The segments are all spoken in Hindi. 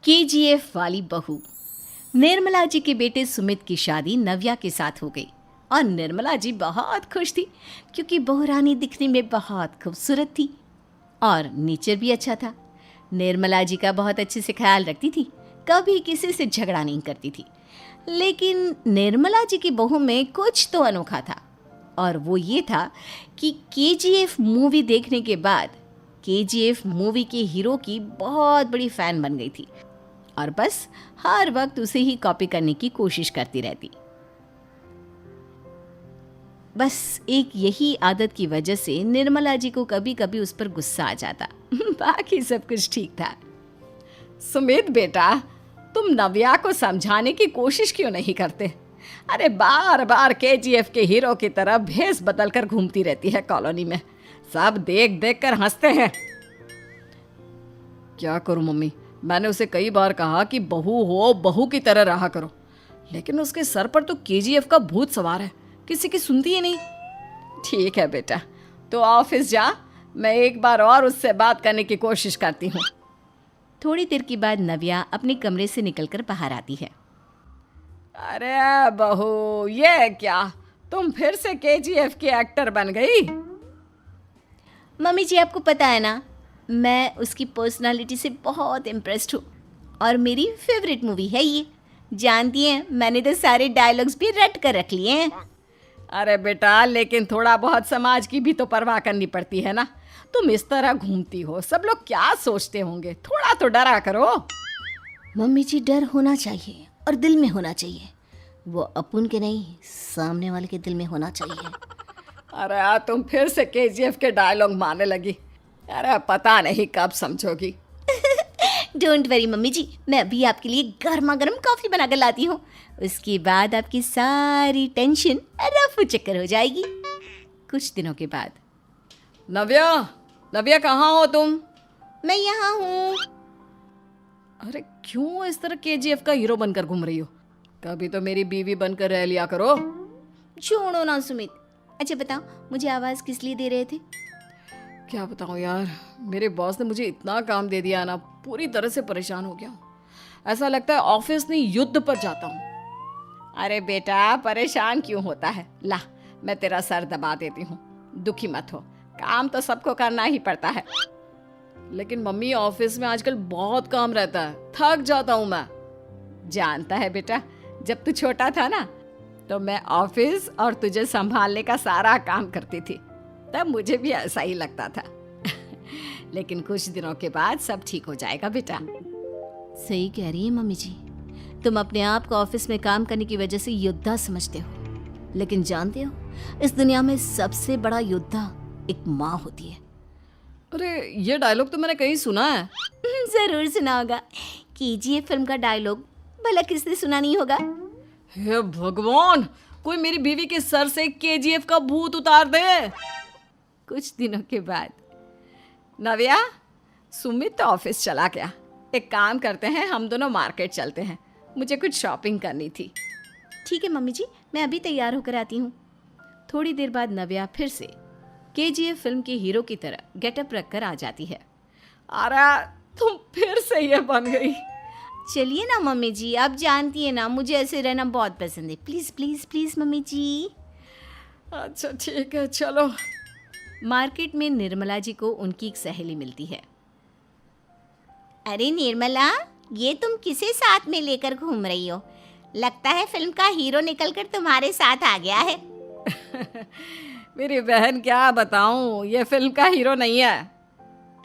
केजीएफ वाली बहू। निर्मला जी के बेटे सुमित की शादी नव्या के साथ हो गई और निर्मला जी बहुत खुश थी क्योंकि बहू रानी दिखने में बहुत खूबसूरत थी और नेचर भी अच्छा था। निर्मला जी का बहुत अच्छे से ख्याल रखती थी, कभी किसी से झगड़ा नहीं करती थी। लेकिन निर्मला जी की बहू में कुछ तो अनोखा था और वो ये था कि केजीएफ मूवी देखने के बाद केजीएफ मूवी के हीरो की बहुत बड़ी फ़ैन बन गई थी और बस हर वक्त उसे ही कॉपी करने की कोशिश करती रहती। बस एक यही आदत की वजह से निर्मला जी को कभी कभी उस पर गुस्सा आ जाता। बाकी सब कुछ ठीक था। सुमित बेटा, तुम नव्या को समझाने की कोशिश क्यों नहीं करते? अरे बार बार केजीएफ के हीरो की तरह भेस बदल कर घूमती रहती है कॉलोनी में, सब देख देख कर हंसते हैं। क्या करूं मम्मी, मैंने उसे कई बार कहा कि बहू हो, बहू की तरह रहा करो, लेकिन उसके सर पर तो केजीएफ का भूत सवार है, किसी की सुनती ही नहीं। ठीक है बेटा, तो ऑफिस जा, मैं एक बार और उससे बात करने की कोशिश करती हूँ। थोड़ी देर के बाद नव्या अपने कमरे से निकलकर बाहर आती है। अरे बहू, ये क्या, तुम फिर से केजीएफ की एक्टर बन गई? मम्मी जी, आपको पता है ना, मैं उसकी पर्सनालिटी से बहुत इम्प्रेस्ड हूँ और मेरी फेवरेट मूवी है ये। जानती हैं, मैंने तो सारे डायलॉग्स भी रट कर रख लिए हैं। अरे बेटा, लेकिन थोड़ा बहुत समाज की भी तो परवाह करनी पड़ती है ना। तुम इस तरह घूमती हो, सब लोग क्या सोचते होंगे, थोड़ा तो डरा करो। मम्मी जी, डर होना चाहिए और दिल में होना चाहिए, वो अपुन के नहीं, सामने वाले के दिल में होना चाहिए। अरे तुम फिर से केजीएफ के डायलॉग मारने लगी। अरे पता नहीं कब समझोगी। डोंट वरी मम्मी जी, मैं अभी आपके लिए गर्मा गर्म कॉफ़ी बना कर लाती हूँ, उसके बाद आपकी सारी टेंशन रफू चक्कर हो जाएगी। कुछ दिनों के बाद। नव्या, नव्या कहाँ हो तुम? मैं यहाँ हूँ। अरे क्यों इस तरह केजीएफ का हीरो बनकर घूम रही हो? कभी तो मेरी बीवी बनकर रह लिया करो। छोड़ो ना सुमित। अच्छा बताओ, मुझे आवाज़ किस लिए दे रहे थे? क्या बताऊँ यार, मेरे बॉस ने मुझे इतना काम दे दिया ना, पूरी तरह से परेशान हो गया हूँ। ऐसा लगता है ऑफिस नहीं, युद्ध पर जाता हूँ। अरे बेटा, परेशान क्यों होता है? ला, मैं तेरा सर दबा देती हूँ, दुखी मत हो, काम तो सबको करना ही पड़ता है। लेकिन मम्मी, ऑफिस में आजकल बहुत काम रहता है, थक जाता हूँ मैं। जानता है बेटा, जब तू छोटा था ना, तो मैं ऑफिस और तुझे संभालने का सारा काम करती थी, तब मुझे भी ऐसा ही लगता था। लेकिन कुछ दिनों के बाद सब ठीक हो जाएगा बेटा। सही कह रही है मम्मी जी, तुम अपने आप को ऑफिस में काम करने की वजह से योद्धा समझते हो, लेकिन जानते हो, इस दुनिया में सबसे बड़ा योद्धा एक माँ होती है। अरे ये डायलॉग तो मैंने कहीं सुना है। जरूर सुना होगा, केजीएफ फिल्म का डायलॉग, भला किसने सुना नहीं होगा? हे भगवान, कोई मेरी बीवी के सर से केजीएफ का भूत उतार दे। कुछ दिनों के बाद। नव्या, सुमित तो ऑफिस चला गया, एक काम करते हैं, हम दोनों मार्केट चलते हैं, मुझे कुछ शॉपिंग करनी थी। ठीक है मम्मी जी, मैं अभी तैयार होकर आती हूँ। थोड़ी देर बाद नव्या फिर से केजीएफ फिल्म के हीरो की तरह गेटअप रखकर आ जाती है। अरे तुम फिर से ये बन गई। चलिए ना मम्मी जी, आप जानती है ना, मुझे ऐसे रहना बहुत पसंद है। प्लीज़ प्लीज़ प्लीज़ मम्मी जी। अच्छा ठीक है, चलो। मार्केट में निर्मला जी को उनकी एक सहेली मिलती है। अरे निर्मला, ये तुम किसे साथ में लेकर घूम रही हो? लगता है फिल्म का हीरो निकलकर तुम्हारे साथ आ गया है। मेरी बहन, क्या बताऊं, ये फिल्म का हीरो नहीं है।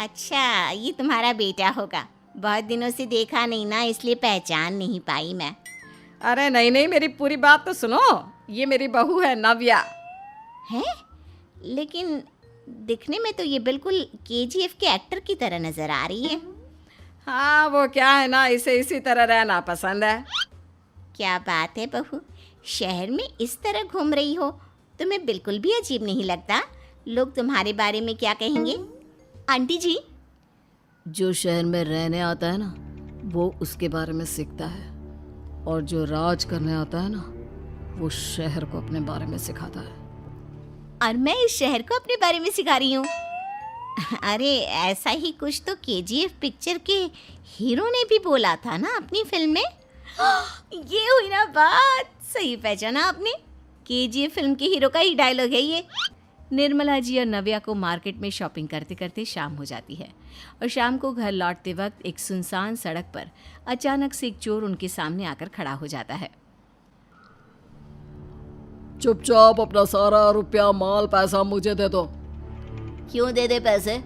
अच्छा, ये तुम्हारा बेटा होगा, बहुत दिनों से देखा नहीं ना, इसलिए पहचान नहीं पाई मैं। अरे नहीं नहीं, मेरी पूरी बात तो सुनो, ये मेरी बहू है नव्या। है? लेकिन दिखने में तो ये बिल्कुल केजीएफ के एक्टर की तरह नजर आ रही है। हाँ, वो क्या है ना, इसे इसी तरह रहना पसंद है। क्या बात है बहू, शहर में इस तरह घूम रही हो, तुम्हें बिल्कुल भी अजीब नहीं लगता? लोग तुम्हारे बारे में क्या कहेंगे? आंटी जी, जो शहर में रहने आता है ना, वो उसके बारे में सीखता है, और जो राज करने आता है ना, वो शहर को अपने बारे में सिखाता है। और मैं इस शहर को अपने बारे में सिखा रही हूँ। अरे ऐसा ही कुछ तो केजीएफ पिक्चर के हीरो ने भी बोला था ना अपनी फिल्म में। ये हुई ना बात, सही पहचाना आपने। केजीएफ फिल्म के हीरो का ही डायलॉग है ये। निर्मला जी और नव्या को मार्केट में शॉपिंग करते करते शाम हो जाती है और शाम को घर लौटते वक्त एक सुनसान सड़क पर अचानक से एक चोर उनके सामने आकर खड़ा हो जाता है। चुपचाप अपना सारा रुपया माल पैसा मुझे दे दो। क्यों दे दे पैसे?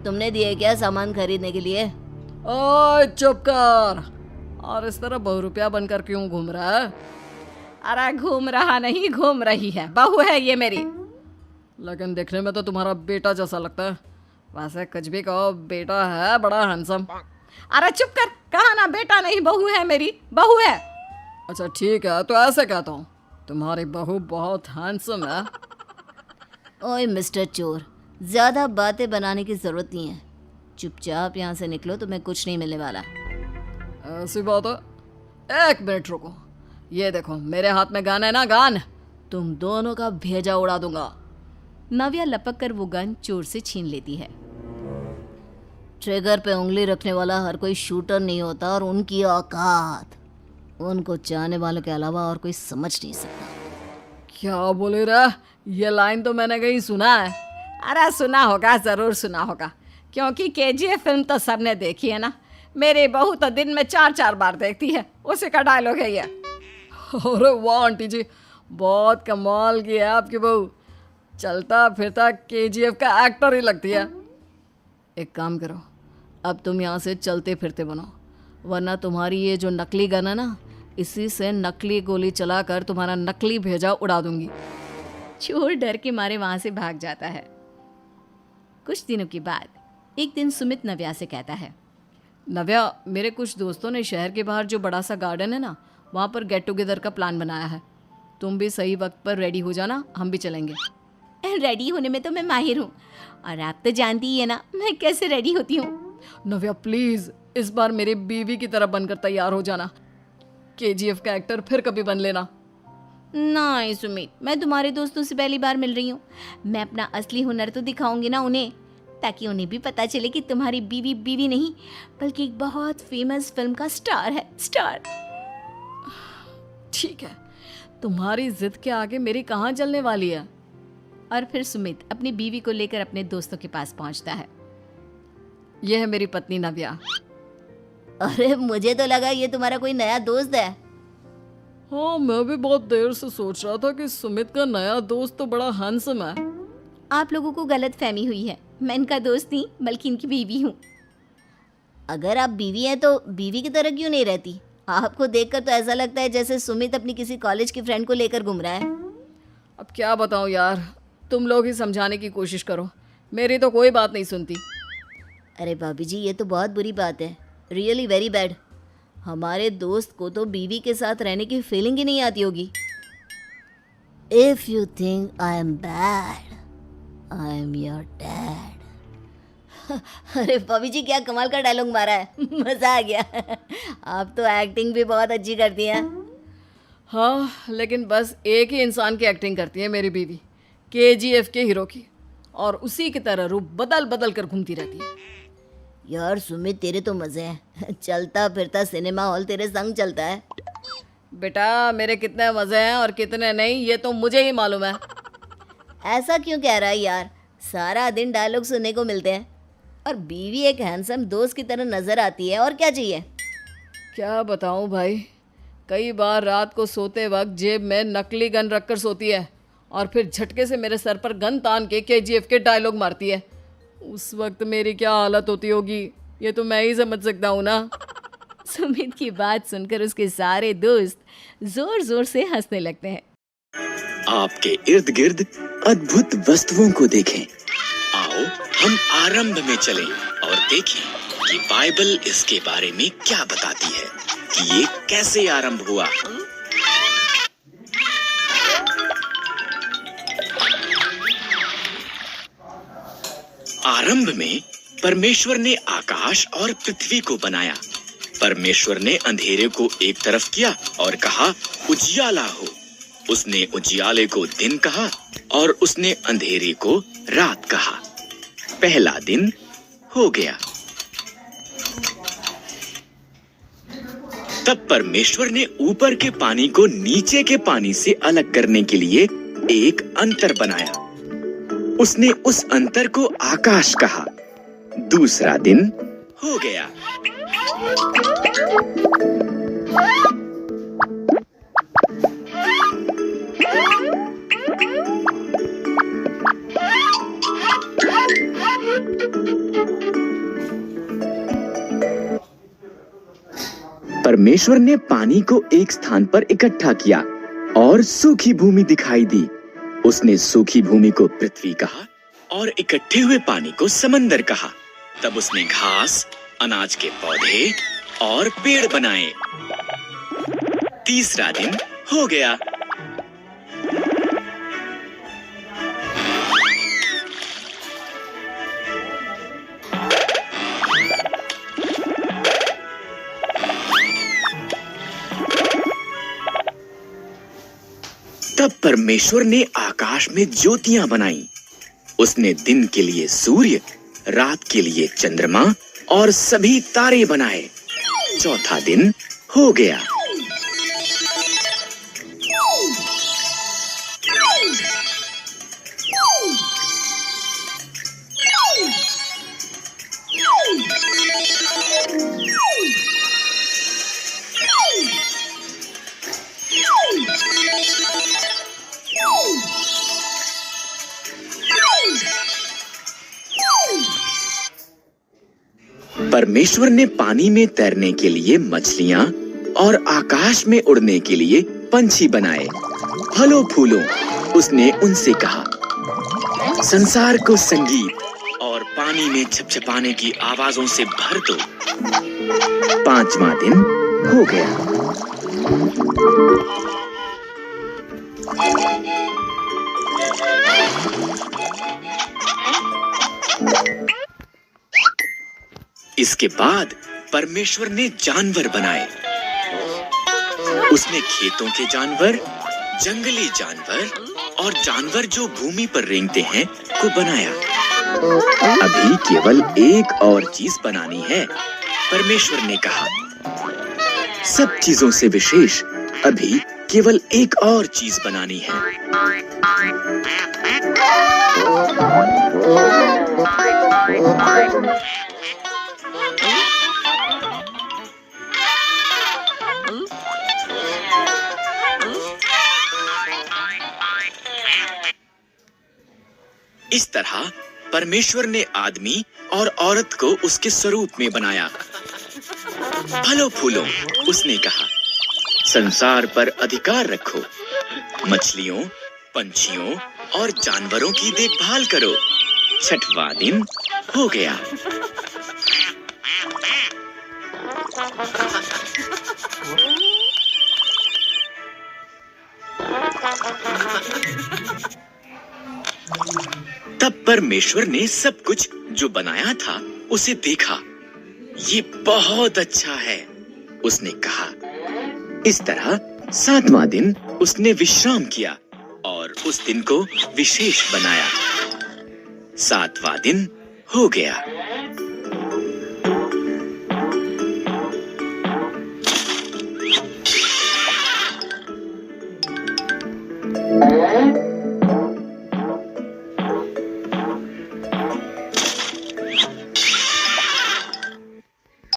तुमने दिए क्या सामान खरीदने के लिए? ओए चुप कर। और इस तरह बहुरुपया बनकर क्यों घूम रहा है? अरे घूम रहा नहीं, घूम रही है, बहू है ये मेरी। लेकिन देखने में तो तुम्हारा बेटा जैसा लगता है। वैसे कुछ भी कहो, बेटा है बड़ा हैंडसम। अरे चुप कर, कहा ना बेटा नहीं बहू है मेरी, बहू है। अच्छा ठीक है, तो ऐसे कहता हूँ, तुम्हारी बहू बहुत हैंडसम है। ओए मिस्टर चोर, ज्यादा बातें बनाने की जरूरत नहीं है। चुपचाप यहाँ से निकलो, तुम्हें कुछ नहीं मिलने वाला। ऐसी बात है? एक मिनट रुको, ये देखो मेरे हाथ में गन है ना, गन। तुम दोनों का भेजा उड़ा दूंगा। नव्या लपक कर वो गन चोर से छीन लेती है। ट्रिगर पे उंगली रखने वाला हर कोई शूटर नहीं होता और उनकी औकात उनको चाहने वालों के अलावा और कोई समझ नहीं सकता। क्या बोले रे? ये लाइन तो मैंने कहीं सुना है। अरे सुना होगा, जरूर सुना होगा, क्योंकि केजीएफ फिल्म तो सबने देखी है ना। मेरी बहू तो दिन में 4-4 बार देखती है, उसी का डायलॉग है ये। अरे वाह आंटी जी, बहुत कमाल की है आपकी बहू। चलता फिरता केजीएफ का एक्टर ही लगती है। एक काम करो, अब तुम यहाँ से चलते फिरते बनो, वरना तुम्हारी ये जो नकली गन है ना, इसी से नकली गोली चलाकर तुम्हारा नकली भेजा उड़ा दूंगी। चोर डर के मारे वहां से भाग जाता है। कुछ दिनों के बाद एक दिन सुमित नव्या से कहता है, नव्या, मेरे कुछ दोस्तों ने शहर के बाहर जो बड़ा सा गार्डन है ना, वहाँ पर गेट टुगेदर का प्लान बनाया है। तुम भी सही वक्त पर रेडी हो जाना, हम भी चलेंगे। रेडी होने में तो मैं माहिर हूँ, और आप तो जानती ही है ना मैं कैसे रेडी होती हूँ। नव्या प्लीज, इस बार मेरी बीवी की तरह बनकर तैयार हो जाना। केजीएफ का एक्टर फिर कभी बन लेना। नहीं सुमित, मैं तुम्हारे दोस्तों से पहली बार मिल रही हूँ। मैं अपना असली हुनर तो दिखाऊंगी ना उन्हें, ताकि उन्हें भी पता चले कि तुम्हारी बीवी बीवी नहीं बल्कि एक बहुत फेमस फिल्म का स्टार है, स्टार। ठीक है, तुम्हारी जिद के आगे मेरी कहाँ चलने वाली है। और फिर सुमित अपनी बीवी को लेकर अपने दोस्तों के पास पहुंचता है। यह है मेरी पत्नी नव्या। अरे मुझे तो लगा ये तुम्हारा कोई नया दोस्त है। हाँ, मैं भी बहुत देर से सोच रहा था कि सुमित का नया दोस्त तो बड़ा हैंडसम है। आप लोगों को गलत फहमी हुई है, मैं इनका दोस्त नहीं बल्कि इनकी बीवी हूँ। अगर आप बीवी हैं तो बीवी की तरह क्यों नहीं रहती? आपको देखकर तो ऐसा लगता है जैसे सुमित अपनी किसी कॉलेज की फ्रेंड को लेकर घूम रहा है। अब क्या बताऊँ यार, तुम लोग ही समझाने की कोशिश करो, मेरी तो कोई बात नहीं सुनती। अरे भाभी जी, ये तो बहुत बुरी बात है, रियली वेरी बैड। हमारे दोस्त को तो बीवी के साथ रहने की फीलिंग ही नहीं आती होगी। If you think I am bad, I am your dad. अरे भाभी जी, क्या कमाल का डायलॉग मारा है, मजा आ गया। आप तो एक्टिंग भी बहुत अच्छी करती हैं। हाँ, लेकिन बस एक ही इंसान की एक्टिंग करती है मेरी बीवी, केजीएफ के हीरो की, और उसी की तरह रूप बदल बदल कर घूमती रहती है। यार सुमित, तेरे तो मजे हैं, चलता फिरता सिनेमा हॉल तेरे संग चलता है। बेटा, मेरे कितने मजे हैं और कितने नहीं ये तो मुझे ही मालूम है। ऐसा क्यों कह रहा है यार, सारा दिन डायलॉग सुनने को मिलते हैं और बीवी एक हैंडसम दोस्त की तरह नजर आती है, और क्या चाहिए। क्या बताऊं भाई, कई बार रात को सोते वक्त जेब में नकली गन रखकर सोती है और फिर झटके से मेरे सर पर गन तान के केजीएफ के डायलॉग मारती है। उस वक्त मेरी क्या हालत होती होगी ये तो मैं ही समझ सकता हूँ ना। सुमित की बात सुनकर उसके सारे दोस्त जोर जोर से हंसने लगते हैं। आपके इर्द गिर्द अद्भुत वस्तुओं को देखें। आओ हम आरंभ में चलें और देखें कि बाइबल इसके बारे में क्या बताती है कि ये कैसे आरंभ हुआ। आरंभ में परमेश्वर ने आकाश और पृथ्वी को बनाया। परमेश्वर ने अंधेरे को एक तरफ किया और कहा उजियाला हो। उसने उजियाले को दिन कहा और उसने अंधेरे को रात कहा। पहला दिन हो गया। तब परमेश्वर ने ऊपर के पानी को नीचे के पानी से अलग करने के लिए एक अंतर बनाया। उसने उस अंतर को आकाश कहा। दूसरा दिन हो गया। परमेश्वर ने पानी को एक स्थान पर इकट्ठा किया और सूखी भूमि दिखाई दी। उसने सूखी भूमि को पृथ्वी कहा और इकट्ठे हुए पानी को समंदर कहा। तब उसने घास, अनाज के पौधे और पेड़ बनाए। तीसरा दिन हो गया। तब परमेश्वर ने आकाश में ज्योतियां बनाई। उसने दिन के लिए सूर्य, रात के लिए चंद्रमा और सभी तारे बनाए। चौथा दिन हो गया। परमेश्वर ने पानी में तैरने के लिए मछलियां और आकाश में उड़ने के लिए पंछी बनाए। फलों फूलों उसने उनसे कहा, संसार को संगीत और पानी में छपछपाने की आवाजों से भर दो। पांचवा दिन हो गया। इसके बाद परमेश्वर ने जानवर बनाए। उसने खेतों के जानवर, जंगली जानवर और जानवर जो भूमि पर रेंगते हैं को बनाया। अभी केवल एक और चीज बनानी है। परमेश्वर ने कहा, सब चीजों से विशेष अभी केवल एक और चीज बनानी है। इस तरह परमेश्वर ने आदमी और औरत को उसके स्वरूप में बनाया। फलों फूलों उसने कहा, संसार पर अधिकार रखो, मछलियों, पंछियों और जानवरों की देखभाल करो। छठवां दिन हो गया। तब परमेश्वर ने सब कुछ जो बनाया था उसे देखा। ये बहुत अच्छा है, उसने कहा। इस तरह सातवां दिन उसने विश्राम किया और उस दिन को विशेष बनाया। सातवां दिन हो गया।